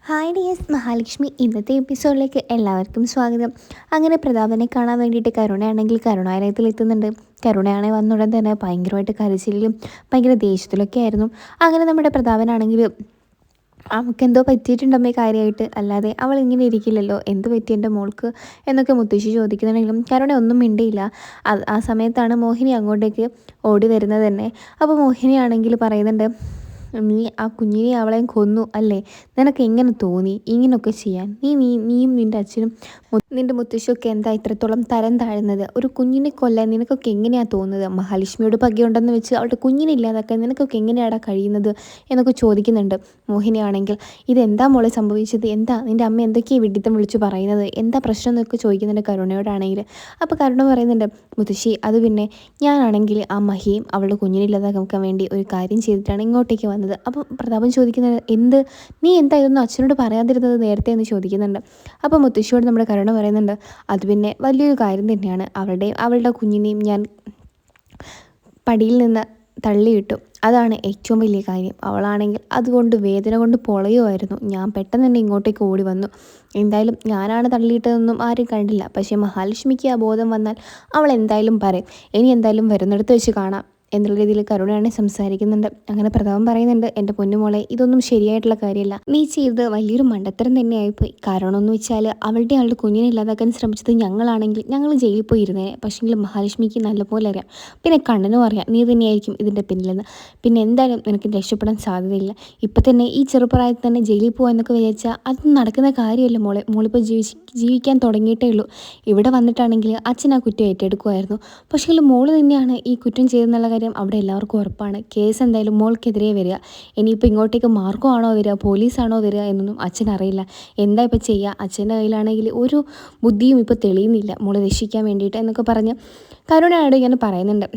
Hi ഡിയസ് Mahalakshmi ഇന്നത്തെ എപ്പിസോഡിലേക്ക് എല്ലാവർക്കും സ്വാഗതം. അങ്ങനെ പ്രതാപനെ കാണാൻ വേണ്ടിയിട്ട് കരുണയാണെങ്കിൽ കരുണാലയത്തിൽ എത്തുന്നുണ്ട്. കരുണയാണെങ്കിൽ വന്നുടൻ തന്നെ ഭയങ്കരമായിട്ട് കരച്ചിലും ഭയങ്കര ദേഷ്യത്തിലൊക്കെ ആയിരുന്നു. അങ്ങനെ നമ്മുടെ പ്രതാപനാണെങ്കിൽ അവൾക്കെന്തോ പറ്റിയിട്ടുണ്ടമ്മേ കാര്യമായിട്ട്, അല്ലാതെ അവൾ ഇങ്ങനെ ഇരിക്കില്ലല്ലോ, എന്ത് പറ്റി എൻ്റെ മോൾക്ക് എന്നൊക്കെ മുത്തശ്ശി ചോദിക്കുന്നുണ്ടെങ്കിലും കരുണ ഒന്നും മിണ്ടിയില്ല. ആ സമയത്താണ് മോഹിനി അങ്ങോട്ടേക്ക് ഓടി വരുന്നത് തന്നെ. അപ്പോൾ മോഹിനിയാണെങ്കിൽ പറയുന്നുണ്ട്, നീ ആ കുഞ്ഞിനെ അവളെയും കൊന്നു അല്ലേ? നിനക്ക് എങ്ങനെ തോന്നി ഇങ്ങനെയൊക്കെ ചെയ്യാൻ? നീയും നിൻ്റെ അച്ഛനും നിൻ്റെ മുത്തശ്ശിയൊക്കെ എന്താ ഇത്രത്തോളം തരം താഴുന്നത്? ഒരു കുഞ്ഞിനെ കൊല്ലാൻ നിനക്കൊക്കെ എങ്ങനെയാണ് തോന്നുന്നത്? മഹാലക്ഷ്മിയോട് പകയുണ്ടെന്ന് വെച്ച് അവളുടെ കുഞ്ഞിനെ ഇല്ലാതാക്കാൻ നിനക്കൊക്കെ എങ്ങനെയാണ് കഴിയുന്നത് എന്നൊക്കെ ചോദിക്കുന്നുണ്ട്. മോഹിനിയാണെങ്കിൽ ഇതെന്താ മോളെ സംഭവിച്ചത്? എന്താ നിൻ്റെ അമ്മ എന്തൊക്കെയാണ് വിഡിത്തം വിളിച്ചു പറയുന്നത്? എന്താ പ്രശ്നം എന്നൊക്കെ ചോദിക്കുന്നുണ്ട് കരുണയോടാണെങ്കിൽ. അപ്പോൾ കരുണ പറയുന്നുണ്ട്, മുത്തശ്ശി അത് പിന്നെ ഞാനാണെങ്കിൽ ആ മഹിയും അവളുടെ കുഞ്ഞിനെ ഇല്ലാതാക്കാൻ വേണ്ടി ഒരു കാര്യം ചെയ്തിട്ടാണ് ഇങ്ങോട്ടേക്ക് വന്നത്. അപ്പോൾ പ്രതാപൻ ചോദിക്കുന്നത്, നീ എന്താ ഇതൊന്നും അച്ഛനോട് പറയാതിരുന്നത് നേരത്തെ എന്ന് ചോദിക്കുന്നുണ്ട്. അപ്പോൾ മുത്തശ്ശിയോട് നമ്മുടെ കരുണ പറയുന്നുണ്ട്, അത് പിന്നെ വലിയൊരു കാര്യം തന്നെയാണ്. അവളുടെ കുഞ്ഞിനെയും ഞാൻ പടിയിൽ നിന്ന് തള്ളിയിട്ടു. അതാണ് ഏറ്റവും വലിയ കാര്യം. അവളാണെങ്കിൽ അതുകൊണ്ട് വേദന കൊണ്ട് പൊളയുമായിരുന്നു. ഞാൻ പെട്ടെന്ന് തന്നെ ഇങ്ങോട്ടേക്ക് ഓടി വന്നു. എന്തായാലും ഞാനാണ് തള്ളിയിട്ടതെന്നും ആരും കണ്ടില്ല. പക്ഷേ മഹാലക്ഷ്മിക്ക് ആ ബോധം വന്നാൽ അവൾ എന്തായാലും പറയും. ഇനി എന്തായാലും വരുന്നിടത്ത് വെച്ച് കാണാം എന്നുള്ള രീതിയിൽ കരുണയാണ് സംസാരിക്കുന്നുണ്ട്. അങ്ങനെ പ്രതാപൻ പറയുന്നുണ്ട്, എൻ്റെ പൊന്നുമോളെ ഇതൊന്നും ശരിയായിട്ടുള്ള കാര്യമല്ല. നീ ചെയ്തത് വലിയൊരു മണ്ടത്തരം തന്നെയായിപ്പോയി. കാരണം എന്ന് വെച്ചാൽ അവളുടെ കുഞ്ഞിനെ ഇല്ലാതാക്കാൻ ശ്രമിച്ചത് ഞങ്ങളാണെങ്കിൽ ഞങ്ങൾ ജയിലിൽ പോയി ഇരുന്നേനെ. പക്ഷേങ്കിൽ മഹാലക്ഷ്മിക്ക് നല്ലപോലെ അറിയാം, പിന്നെ കണ്ണനും അറിയാം നീ തന്നെയായിരിക്കും ഇതിൻ്റെ പിന്നിലെന്ന്. പിന്നെ എന്തായാലും നിനക്ക് രക്ഷപ്പെടാൻ സാധ്യതയില്ല. ഇപ്പം തന്നെ ഈ ചെറുപ്രായത്തിൽ തന്നെ ജയിലിൽ പോകുക എന്നൊക്കെ വിചാരിച്ചാൽ അതൊന്നും നടക്കുന്ന കാര്യമല്ല മോളെ. മോളിപ്പോൾ ജീവിക്കാൻ തുടങ്ങിയിട്ടേ ഉള്ളൂ. ഇവിടെ വന്നിട്ടാണെങ്കിൽ അച്ഛൻ ആ കുറ്റം ഏറ്റെടുക്കുമായിരുന്നു. പക്ഷേ മോള് തന്നെയാണ് ഈ കുറ്റം ചെയ്തെന്നുള്ള കാര്യം അവിടെ എല്ലാവർക്കും ഉറപ്പാണ്. കേസ് എന്തായാലും മോൾക്കെതിരെ വരിക. ഇനിയിപ്പോൾ ഇങ്ങോട്ടേക്ക് മാർഗമാണോ വരിക, പോലീസാണോ വരിക എന്നൊന്നും അച്ഛനറിയില്ല. എന്താ ഇപ്പോൾ ചെയ്യുക? അച്ഛൻ്റെ കയ്യിലാണെങ്കിൽ ഒരു ബുദ്ധിയും ഇപ്പോൾ തെളിയുന്നില്ല മോളെ രക്ഷിക്കാൻ വേണ്ടിയിട്ട് എന്നൊക്കെ പറഞ്ഞ് കരുണയോട് ഇങ്ങനെ പറയുന്നുണ്ട്.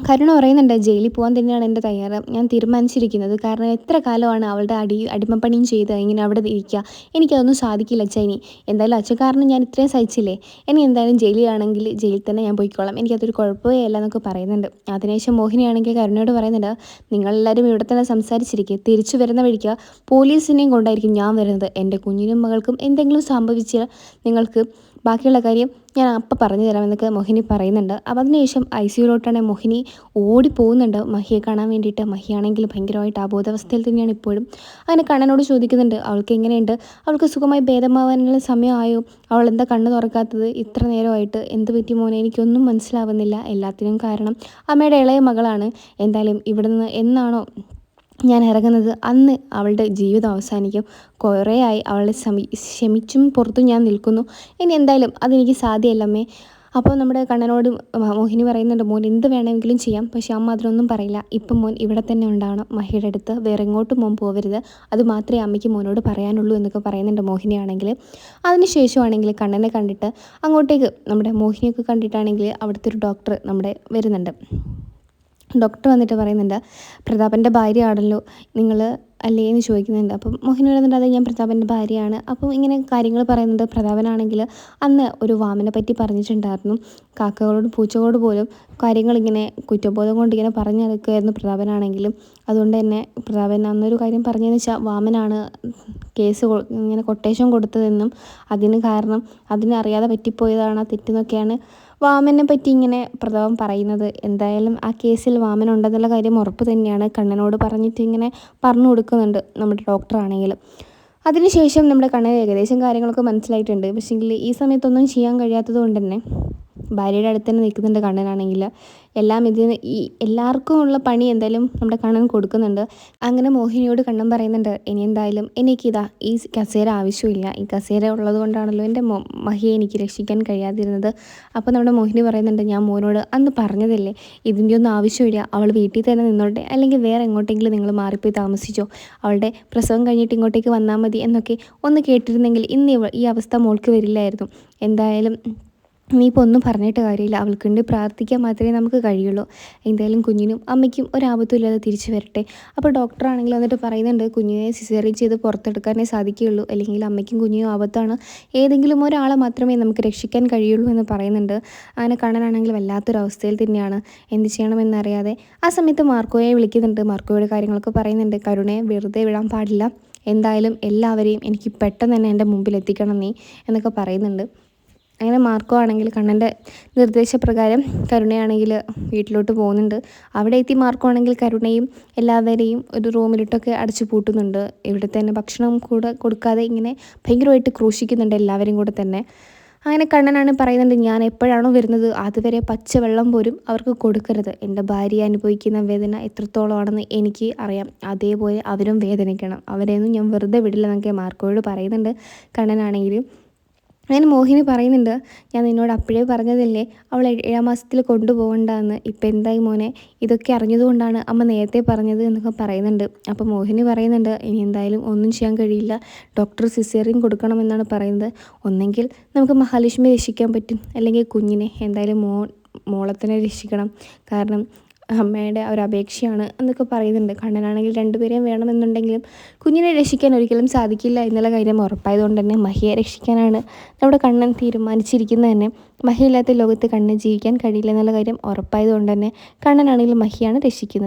കരുണ പറയുന്നുണ്ട്, ജയിലിൽ പോകാൻ തന്നെയാണ് എൻ്റെ തയ്യാറ്. ഞാൻ തീരുമാനിച്ചിരിക്കുന്നത്. കാരണം എത്ര കാലമാണ് അവളുടെ അടിമപ്പണിയും ചെയ്ത് ഇങ്ങനെ അവിടെ ഇരിക്കുക. എനിക്കതൊന്നും സാധിക്കില്ല അച്ഛാ. ഇനി എന്തായാലും അച്ഛൻ കാരണം ഞാൻ ഇത്രയും സഹിച്ചില്ലേ. ഇനി എന്തായാലും ജയിലിലാണെങ്കിൽ ജയിലിൽ തന്നെ ഞാൻ പോയിക്കോളാം. എനിക്കതൊരു കുഴപ്പമേ അല്ല എന്നൊക്കെ പറയുന്നുണ്ട്. അതിനുശേഷം മോഹിനിയാണെങ്കിൽ കരുണയോട് പറയുന്നുണ്ട്, നിങ്ങളെല്ലാവരും ഇവിടെ തന്നെ സംസാരിച്ചിരിക്കുക. തിരിച്ചു വരുന്ന വഴിക്ക് പോലീസിനെയും കൊണ്ടായിരിക്കും ഞാൻ വരുന്നത്. എൻ്റെ കുഞ്ഞിനും മകൾക്കും എന്തെങ്കിലും സംഭവിച്ചാൽ നിങ്ങൾക്ക് ബാക്കിയുള്ള കാര്യം ഞാൻ അപ്പം പറഞ്ഞു തരാമെന്നൊക്കെ മോഹിനി പറയുന്നുണ്ട്. അപ്പം അതിനുശേഷം ICUലോട്ടാണ് മോഹിനി ഓടിപ്പോകുന്നുണ്ട് മഹിയെ കാണാൻ വേണ്ടിയിട്ട്. മഹിയാണെങ്കിൽ ഭയങ്കരമായിട്ട് അബോധാവസ്ഥയിൽ തന്നെയാണ് ഇപ്പോഴും. അങ്ങനെ കണ്ണനോട് ചോദിക്കുന്നുണ്ട്, അവൾക്ക് എങ്ങനെയുണ്ട്? അവൾക്ക് സുഖമായി ഭേദമാവാനുള്ള സമയമായോ? അവൾ എന്താ കണ്ണ് തുറക്കാത്തത് ഇത്ര നേരമായിട്ട്? എന്ത് പറ്റി മോനെ? എനിക്കൊന്നും മനസ്സിലാവുന്നില്ല. എല്ലാത്തിനും കാരണം അമ്മയുടെ ഇളയ മകളാണ്. എന്തായാലും ഇവിടെ നിന്ന് എന്നാണോ ഞാൻ ഇറങ്ങുന്നത് അന്ന് അവളുടെ ജീവിതം അവസാനിക്കും. കുറേയായി അവളെ ക്ഷമിച്ചും പുറത്തും ഞാൻ നിൽക്കുന്നു. ഇനി എന്തായാലും അതെനിക്ക് സാധ്യമല്ലമ്മേ. അപ്പോൾ നമ്മുടെ കണ്ണനോട് മോഹിനി പറയുന്നുണ്ട്, മോൻ എന്ത് വേണമെങ്കിലും ചെയ്യാം, പക്ഷേ അമ്മ അതിനൊന്നും പറയില്ല. ഇപ്പം മോൻ ഇവിടെ തന്നെ ഉണ്ടാവണം, മഹിയുടെ അടുത്ത്. വേറെ എങ്ങോട്ടും മോൻ പോകരുത്. അത് മാത്രമേ അമ്മയ്ക്ക് മോനോട് പറയാനുള്ളൂ എന്നൊക്കെ പറയുന്നുണ്ട് മോഹിനിയാണെങ്കിൽ. അതിനുശേഷമാണെങ്കിൽ കണ്ണനെ കണ്ടിട്ട് അങ്ങോട്ടേക്ക് നമ്മുടെ മോഹിനിയൊക്കെ കണ്ടിട്ടാണെങ്കിൽ അവിടുത്തെ ഒരു ഡോക്ടർ നമ്മുടെ വരുന്നുണ്ട്. ഡോക്ടർ വന്നിട്ട് പറയുന്നുണ്ട്, പ്രതാപൻ്റെ ഭാര്യയാണല്ലോ നിങ്ങൾ അല്ലേ എന്ന് ചോദിക്കുന്നുണ്ട്. അപ്പം മോഹിനി പറയുന്നുണ്ട്, അതെ ഞാൻ പ്രതാപൻ്റെ ഭാര്യയാണ്. അപ്പം ഇങ്ങനെ കാര്യങ്ങൾ പറയുന്നുണ്ട്. പ്രതാപനാണെങ്കിൽ അന്ന് ഒരു വാമനെ പറ്റി പറഞ്ഞിട്ടുണ്ടായിരുന്നു. കാക്കകളോടും പൂച്ചകളോട് പോലും കാര്യങ്ങളിങ്ങനെ കുറ്റബോധം കൊണ്ട് ഇങ്ങനെ പറഞ്ഞു നടക്കുമായിരുന്നു പ്രതാപനാണെങ്കിലും. അതുകൊണ്ട് തന്നെ പ്രതാപൻ അന്നൊരു കാര്യം പറഞ്ഞതെന്ന് വെച്ചാൽ വാമനാണ് കേസ് ഇങ്ങനെ കൊട്ടേഷൻ കൊടുത്തതെന്നും അതിന് കാരണം അതിനറിയാതെ പറ്റിപ്പോയതാണ് ആ തെറ്റെന്നൊക്കെയാണ് വാമനെ പറ്റി ഇങ്ങനെ പ്രതാപൻ പറയുന്നത്. എന്തായാലും ആ കേസിൽ വാമൻ ഉണ്ടെന്നുള്ള കാര്യം ഉറപ്പ് തന്നെയാണ്. കണ്ണനോട് പറഞ്ഞിട്ട് ഇങ്ങനെ പറഞ്ഞു കൊടുക്കുന്നുണ്ട് നമ്മുടെ ഡോക്ടറാണെങ്കിൽ. അതിനുശേഷം നമ്മുടെ കണ്ണന് ഏകദേശം കാര്യങ്ങളൊക്കെ മനസ്സിലായിട്ടുണ്ട്. പക്ഷേങ്കിൽ ഈ സമയത്തൊന്നും ചെയ്യാൻ കഴിയാത്തത് കൊണ്ട് തന്നെ ഭാര്യയുടെ അടുത്ത് തന്നെ നിൽക്കുന്നുണ്ട് കണ്ണനാണെങ്കിൽ. എല്ലാം എല്ലാവർക്കും ഉള്ള പണി എന്തായാലും നമ്മുടെ കണ്ണൻ കൊടുക്കുന്നുണ്ട്. അങ്ങനെ മോഹിനിയോട് കണ്ണൻ പറയുന്നുണ്ട്, ഇനി എന്തായാലും എനിക്കിതാ ഈ കസേര ആവശ്യമില്ല. ഈ കസേര ഉള്ളത് കൊണ്ടാണല്ലോ എൻ്റെ മഹിയെ എനിക്ക് രക്ഷിക്കാൻ കഴിയാതിരുന്നത്. അപ്പോൾ നമ്മുടെ മോഹിനി പറയുന്നുണ്ട്, ഞാൻ മോനോട് അന്ന് പറഞ്ഞതല്ലേ ഇതിൻ്റെ ഒന്നും ആവശ്യമില്ല. അവൾ വീട്ടിൽ തന്നെ നിന്നോട്ടെ, അല്ലെങ്കിൽ വേറെ എങ്ങോട്ടെങ്കിലും നിങ്ങൾ മാറിപ്പോയി താമസിച്ചോ. അവളുടെ പ്രസവം കഴിഞ്ഞിട്ട് ഇങ്ങോട്ടേക്ക് വന്നാൽ മതി എന്നൊക്കെ ഒന്ന് കേട്ടിരുന്നെങ്കിൽ ഇന്ന് ഈ അവസ്ഥ മോൾക്ക് വരില്ലായിരുന്നു. എന്തായാലും നീ ഇപ്പോൾ ഒന്നും പറഞ്ഞിട്ട് കാര്യമില്ല. അവൾക്ക് വേണ്ടി പ്രാർത്ഥിക്കാൻ മാത്രമേ നമുക്ക് കഴിയുള്ളൂ. എന്തായാലും കുഞ്ഞിനും അമ്മയ്ക്കും ഒരാപത്തും ഇല്ലാതെ തിരിച്ചു വരട്ടെ. അപ്പോൾ ഡോക്ടറാണെങ്കിൽ വന്നിട്ട് പറയുന്നുണ്ട്, കുഞ്ഞിനെ സിസേറിയൻ ചെയ്ത് പുറത്തെടുക്കാനേ സാധിക്കുകയുള്ളൂ, അല്ലെങ്കിൽ അമ്മയ്ക്കും കുഞ്ഞിനും ആപത്താണ്. ഏതെങ്കിലും ഒരാളെ മാത്രമേ നമുക്ക് രക്ഷിക്കാൻ കഴിയുള്ളൂ എന്ന് പറയുന്നുണ്ട്. അങ്ങനെ കണ്ണനാണെങ്കിൽ വല്ലാത്തൊരവസ്ഥയിൽ തന്നെയാണ്, എന്ത് ചെയ്യണമെന്നറിയാതെ. ആ സമയത്ത് മാർക്കോയെ വിളിക്കുന്നുണ്ട്. മാർക്കോയുടെ കാര്യങ്ങളൊക്കെ പറയുന്നുണ്ട്. കരുണയെ വെറുതെ വിടാൻ പാടില്ല. എന്തായാലും എല്ലാവരെയും എനിക്ക് പെട്ടെന്ന് തന്നെ എൻ്റെ മുമ്പിൽ എത്തിക്കണം നീ എന്നൊക്കെ പറയുന്നുണ്ട്. അങ്ങനെ മാർക്കോ ആണെങ്കിൽ കണ്ണൻ്റെ നിർദ്ദേശപ്രകാരം കരുണയാണെങ്കിൽ വീട്ടിലോട്ട് പോകുന്നുണ്ട്. അവിടെ എത്തി മാർക്കോ ആണെങ്കിൽ കരുണയും എല്ലാവരെയും ഒരു റൂമിലിട്ടൊക്കെ അടച്ചു പൂട്ടുന്നുണ്ട്. ഇവിടെ തന്നെ ഭക്ഷണം കൂടെ കൊടുക്കാതെ ഇങ്ങനെ ഭയങ്കരമായിട്ട് ക്രൂശിക്കുന്നുണ്ട് എല്ലാവരും കൂടെ തന്നെ. അങ്ങനെ കണ്ണനാണ് പറയുന്നുണ്ട്, ഞാൻ എപ്പോഴാണോ വരുന്നത് അതുവരെ പച്ചവെള്ളം പോലും അവർക്ക് കൊടുക്കരുത്. എൻ്റെ ഭാര്യ അനുഭവിക്കുന്ന വേദന എത്രത്തോളമാണെന്ന് എനിക്ക് അറിയാം, അതേപോലെ അവരും വേദനിക്കണം, അവരെയൊന്നും ഞാൻ വെറുതെ വിടില്ല എന്നൊക്കെ മാർക്കോയോട് പറയുന്നുണ്ട് കണ്ണനാണെങ്കിൽ. അങ്ങനെ മോഹിനി പറയുന്നുണ്ട്, ഞാൻ നിന്നോട് അപ്പോഴേ പറഞ്ഞതല്ലേ അവൾ 7-ാം മാസത്തിൽ കൊണ്ടുപോകണ്ടെന്ന്, ഇപ്പം എന്തായി മോനെ, ഇതൊക്കെ അറിഞ്ഞതുകൊണ്ടാണ് അമ്മ നേരത്തെ പറഞ്ഞത് എന്നൊക്കെ പറയുന്നുണ്ട്. അപ്പോൾ മോഹിനി പറയുന്നുണ്ട്, ഇനി എന്തായാലും ഒന്നും ചെയ്യാൻ കഴിയില്ല, ഡോക്ടർ സിസേറിയൻ കൊടുക്കണമെന്നാണ് പറയുന്നത്. ഒന്നെങ്കിൽ നമുക്ക് മഹാലക്ഷ്മിയെ രക്ഷിക്കാൻ പറ്റും, അല്ലെങ്കിൽ കുഞ്ഞിനെ എന്തായാലും മോളെ തന്നെ രക്ഷിക്കണം, കാരണം അമ്മയുടെ ഒരു അപേക്ഷയാണ് എന്നൊക്കെ പറയുന്നുണ്ട്. കണ്ണനാണെങ്കിൽ രണ്ടുപേരെയും വേണമെന്നുണ്ടെങ്കിലും കുഞ്ഞിനെ രക്ഷിക്കാൻ ഒരിക്കലും സാധിക്കില്ല എന്നുള്ള കാര്യം ഉറപ്പായതുകൊണ്ട് തന്നെ മഹിയെ രക്ഷിക്കാനാണ് നമ്മുടെ കണ്ണൻ തീരുമാനിച്ചിരിക്കുന്നത് തന്നെ. മഹിയില്ലാത്ത ലോകത്ത് കണ്ണന് ജീവിക്കാൻ കഴിയില്ല എന്നുള്ള കാര്യം ഉറപ്പായതുകൊണ്ട് തന്നെ കണ്ണനാണെങ്കിൽ മഹിയാണ് രക്ഷിക്കുന്നത്.